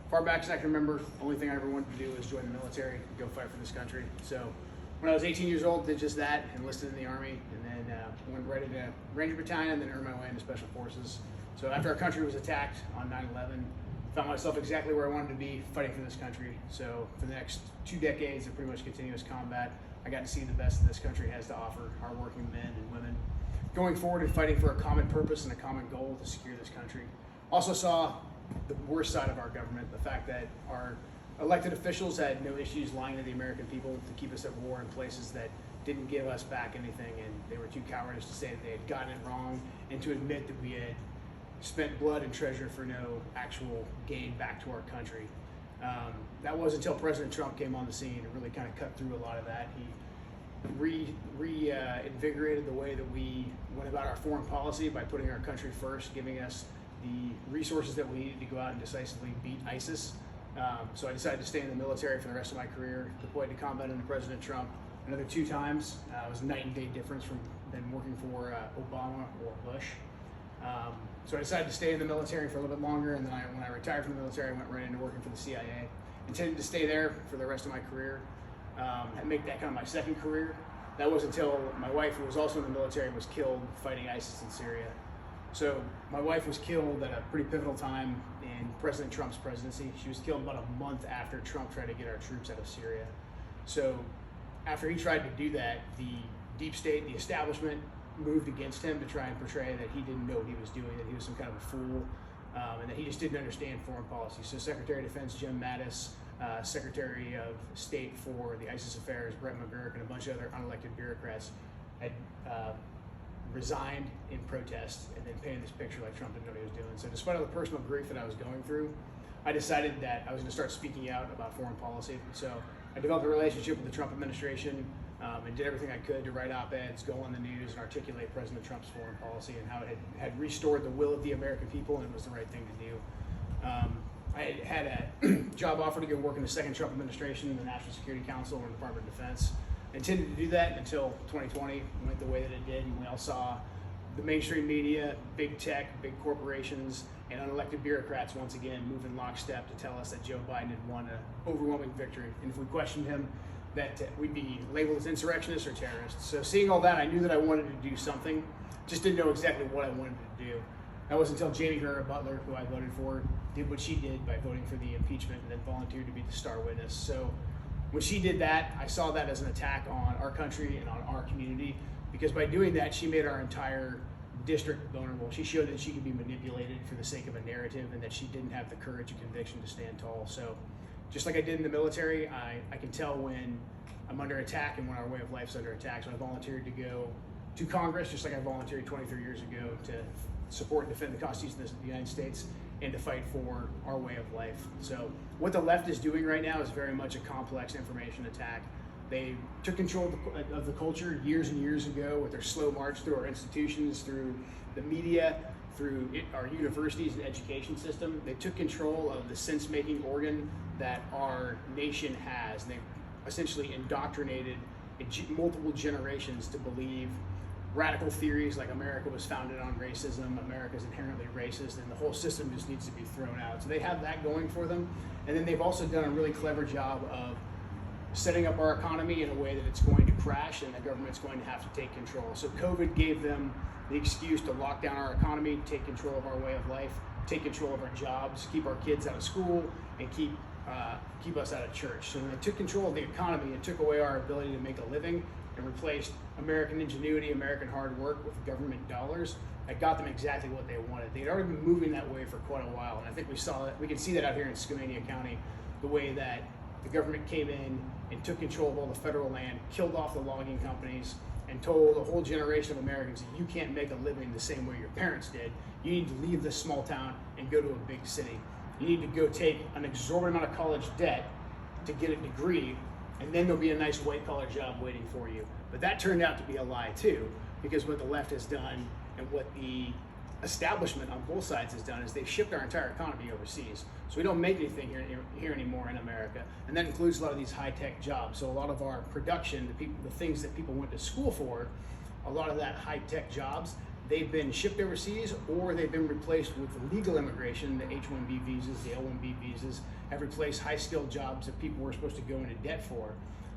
far back as I can remember, the only thing I ever wanted to do was join the military, go fight for this country. So when I was 18 years old, did just that, enlisted in the Army, and then went right into Ranger Battalion, and then earned my way into Special Forces. So after our country was attacked on 9/11, found myself exactly where I wanted to be, fighting for this country. So for the next 2 decades of pretty much continuous combat, I got to see the best that this country has to offer, hardworking men and women, going forward and fighting for a common purpose and a common goal to secure this country. Also saw the worst side of our government, the fact that our elected officials had no issues lying to the American people to keep us at war in places that didn't give us back anything, and they were too cowardice to say that they had gotten it wrong and to admit that we had spent blood and treasure for no actual gain back to our country. That was until President Trump came on the scene and really kind of cut through a lot of that. He reinvigorated the way that we went about our foreign policy by putting our country first, giving us the resources that we needed to go out and decisively beat ISIS. So I decided to stay in the military for the rest of my career, deployed to combat under President Trump another 2 times. It was a night and day difference from than working for Obama or Bush. So I decided to stay in the military for a little bit longer, and then when I retired from the military, I went right into working for the CIA. Intended to stay there for the rest of my career, and make that kind of my second career. That was until my wife, who was also in the military, was killed fighting ISIS in Syria. So my wife was killed at a pretty pivotal time in President Trump's presidency. She was killed about a month after Trump tried to get our troops out of Syria. So after he tried to do that, the deep state, the establishment, moved against him to try and portray that he didn't know what he was doing, that he was some kind of a fool, and that he just didn't understand foreign policy. So Secretary of Defense Jim Mattis, Secretary of State for the ISIS affairs Brett McGurk, and a bunch of other unelected bureaucrats had resigned in protest and then painted this picture like Trump didn't know what he was doing. So despite all the personal grief that I was going through, I decided that I was going to start speaking out about foreign policy. So I developed a relationship with the Trump administration, and did everything I could to write op-eds, go on the news, and articulate President Trump's foreign policy and how it had restored the will of the American people, and it was the right thing to do. I had a job offer to go work in the second Trump administration in the National Security Council and Department of Defense. Intended to do that until 2020 went the way that it did, and we all saw the mainstream media, big tech, big corporations, and unelected bureaucrats once again move in lockstep to tell us that Joe Biden had won an overwhelming victory. And if we questioned him, that we'd be labeled as insurrectionists or terrorists. So seeing all that, I knew that I wanted to do something, just didn't know exactly what I wanted to do. That was until Jamie Herrera Butler, who I voted for, did what she did by voting for the impeachment and then volunteered to be the star witness. So when she did that, I saw that as an attack on our country and on our community, because by doing that, she made our entire district vulnerable. She showed that she could be manipulated for the sake of a narrative and that she didn't have the courage and conviction to stand tall. So just like I did in the military, I can tell when I'm under attack and when our way of life's under attack. So I volunteered to go to Congress, just like I volunteered 23 years ago to support and defend the Constitution of the United States and to fight for our way of life. So what the left is doing right now is very much a complex information attack. They took control of the culture years and years ago with their slow march through our institutions, through the media, through our universities and education system. They took control of the sense-making organ that our nation has. And they essentially indoctrinated multiple generations to believe radical theories like America was founded on racism, America's inherently racist, and the whole system just needs to be thrown out. So they have that going for them. And then they've also done a really clever job of setting up our economy in a way that it's going to crash and the government's going to have to take control. So COVID gave them the excuse to lock down our economy, take control of our way of life, take control of our jobs, keep our kids out of school, and keep us out of church. So when they took control of the economy and took away our ability to make a living and replaced American ingenuity, American hard work with government dollars, that got them exactly what they wanted. They'd already been moving that way for quite a while, and I think we can see that out here in Skamania County, the way that the government came in and took control of all the federal land, killed off the logging companies, and told a whole generation of Americans that you can't make a living the same way your parents did. You need to leave this small town and go to a big city. You need to go take an exorbitant amount of college debt to get a degree, and then there'll be a nice white-collar job waiting for you. But that turned out to be a lie too, because what the left has done and what the establishment on both sides has done is they've shipped our entire economy overseas. So we don't make anything here anymore in America, and that includes a lot of these high-tech jobs. So a lot of our production, the things that people went to school for, a lot of that high-tech jobs, they've been shipped overseas or they've been replaced with legal immigration. The H-1B visas, the L-1B visas have replaced high-skilled jobs that people were supposed to go into debt for.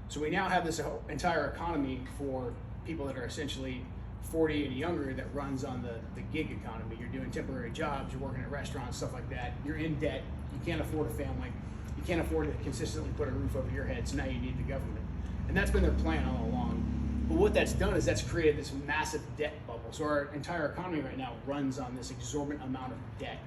So we now have this whole entire economy for people that are essentially 40 and younger that runs on the gig economy. You're doing temporary jobs, you're working at restaurants, stuff like that. You're in debt, you can't afford a family, you can't afford to consistently put a roof over your head, so now you need the government. And that's been their plan all along. But what that's done is that's created this massive debt bubble. So our entire economy right now runs on this exorbitant amount of debt.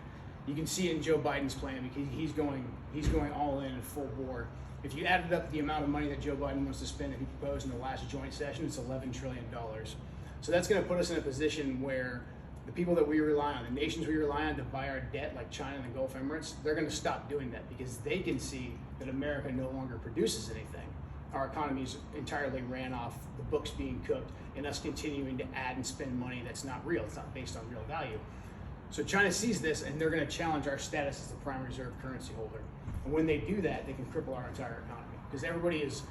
You can see in Joe Biden's plan, because he's going all in full bore. If you added up the amount of money that Joe Biden wants to spend, and he proposed in the last joint session, it's $11 trillion. So that's going to put us in a position where the people that we rely on, the nations we rely on to buy our debt, like China and the Gulf Emirates, they're going to stop doing that because they can see that America no longer produces anything. Our economy's entirely ran off the books being cooked and us continuing to add and spend money that's not real. It's not based on real value. So China sees this and they're going to challenge our status as the prime reserve currency holder. And when they do that, they can cripple our entire economy because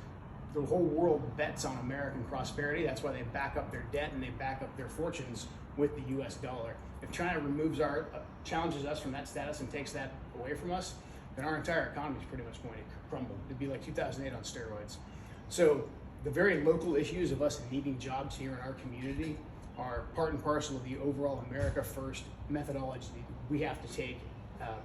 the whole world bets on American prosperity. That's why they back up their debt and they back up their fortunes with the US dollar. If China challenges us from that status and takes that away from us, then our entire economy is pretty much going to crumble. It'd be like 2008 on steroids. So the very local issues of us needing jobs here in our community are part and parcel of the overall America First methodology we have to take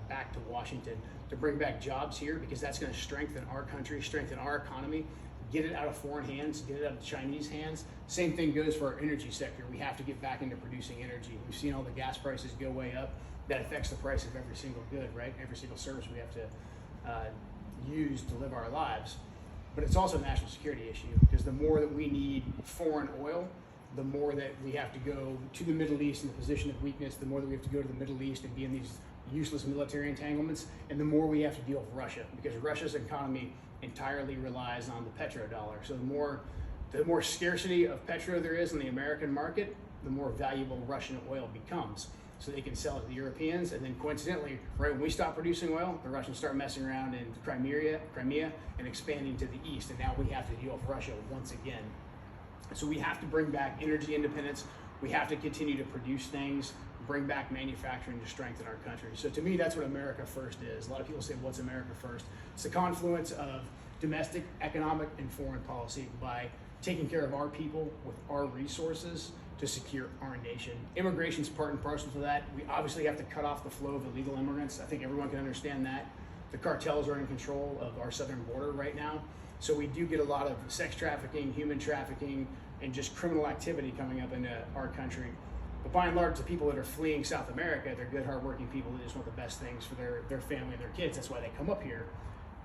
back to Washington to bring back jobs here, because that's going to strengthen our country, strengthen our economy, get it out of foreign hands, get it out of Chinese hands. Same thing goes for our energy sector. We have to get back into producing energy. We've seen all the gas prices go way up. That affects the price of every single good, right? Every single service we have to use to live our lives. But it's also a national security issue, because the more that we need foreign oil, the more that we have to go to the Middle East in the position of weakness, the more that we have to go to the Middle East and be in these useless military entanglements, and the more we have to deal with Russia, because Russia's economy entirely relies on the petrodollar. So the more scarcity of petro there is in the American market, the more valuable Russian oil becomes. So they can sell it to the Europeans, and then coincidentally, right when we stop producing oil, the Russians start messing around in Crimea and expanding to the east, and now we have to deal with Russia once again. So we have to bring back energy independence. We have to continue to produce things, bring back manufacturing to strengthen our country. So to me, that's what America First is. A lot of people say, what's America First? It's the confluence of domestic, economic, and foreign policy by taking care of our people with our resources to secure our nation. Immigration's part and parcel to that. We obviously have to cut off the flow of illegal immigrants. I think everyone can understand that. The cartels are in control of our southern border right now. So we do get a lot of sex trafficking, human trafficking, and just criminal activity coming up into our country. But by and large, the people that are fleeing South America, they're good, hardworking people who just want the best things for their family and their kids. That's why they come up here.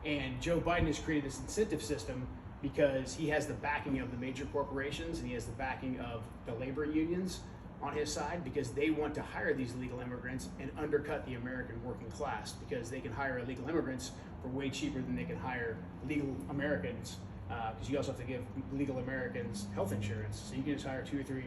And Joe Biden has created this incentive system because he has the backing of the major corporations and he has the backing of the labor unions on his side, because they want to hire these illegal immigrants and undercut the American working class, because they can hire illegal immigrants for way cheaper than they can hire legal Americans, because you also have to give legal Americans health insurance. So you can just hire 2 or 3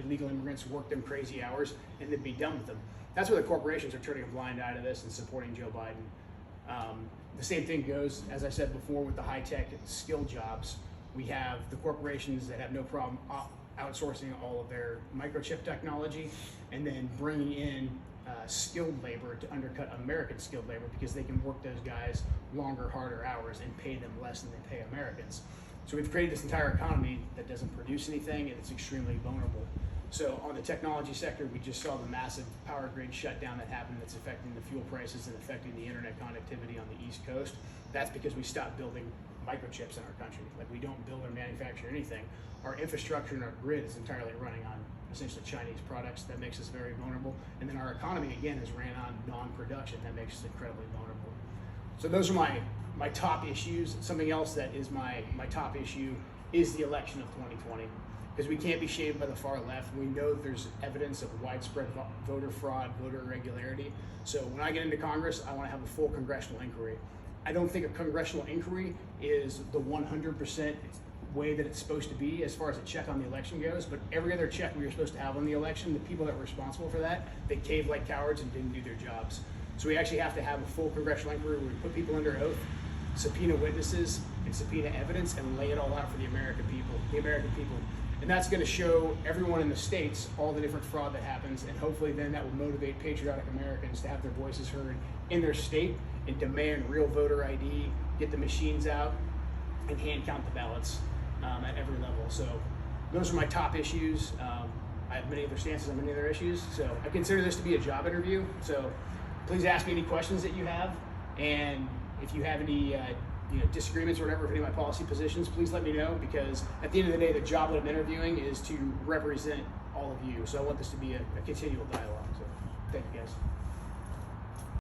illegal immigrants, work them crazy hours, and then be done with them. That's where the corporations are turning a blind eye to this and supporting Joe Biden. The same thing goes, as I said before, with the high-tech skill jobs. We have the corporations that have no problem outsourcing all of their microchip technology and then bringing in skilled labor to undercut American skilled labor, because they can work those guys longer, harder hours and pay them less than they pay Americans. So we've created this entire economy that doesn't produce anything, and it's extremely vulnerable. So on the technology sector, we just saw the massive power grid shutdown that happened that's affecting the fuel prices and affecting the internet connectivity on the East Coast. That's because we stopped building microchips in our country. Like, we don't build or manufacture anything. Our infrastructure and our grid is entirely running on essentially Chinese products. That makes us very vulnerable. And then our economy, again, is ran on non-production. That makes us incredibly vulnerable. So those are my top issues. Something else that is my top issue is the election of 2020. Because we can't be shamed by the far left. We know there's evidence of widespread voter fraud, voter irregularity. So when I get into Congress, I want to have a full congressional inquiry. I don't think a congressional inquiry is the 100% way that it's supposed to be as far as a check on the election goes, but every other check we were supposed to have on the election, the people that were responsible for that, they caved like cowards and didn't do their jobs. So we actually have to have a full congressional inquiry where we put people under oath, subpoena witnesses, and subpoena evidence, and lay it all out for the American people. The American people And that's going to show everyone in the states all the different fraud that happens, and hopefully then that will motivate patriotic Americans to have their voices heard in their state and demand real voter ID, get the machines out, and hand count the ballots at every level. So those are my top issues. I have many other stances on many other issues. So I consider this to be a job interview. So please ask me any questions that you have. And if you have any disagreements or whatever with any of my policy positions, please let me know, because at the end of the day, the job that I'm interviewing is to represent all of you. So I want this to be a continual dialogue. So thank you guys.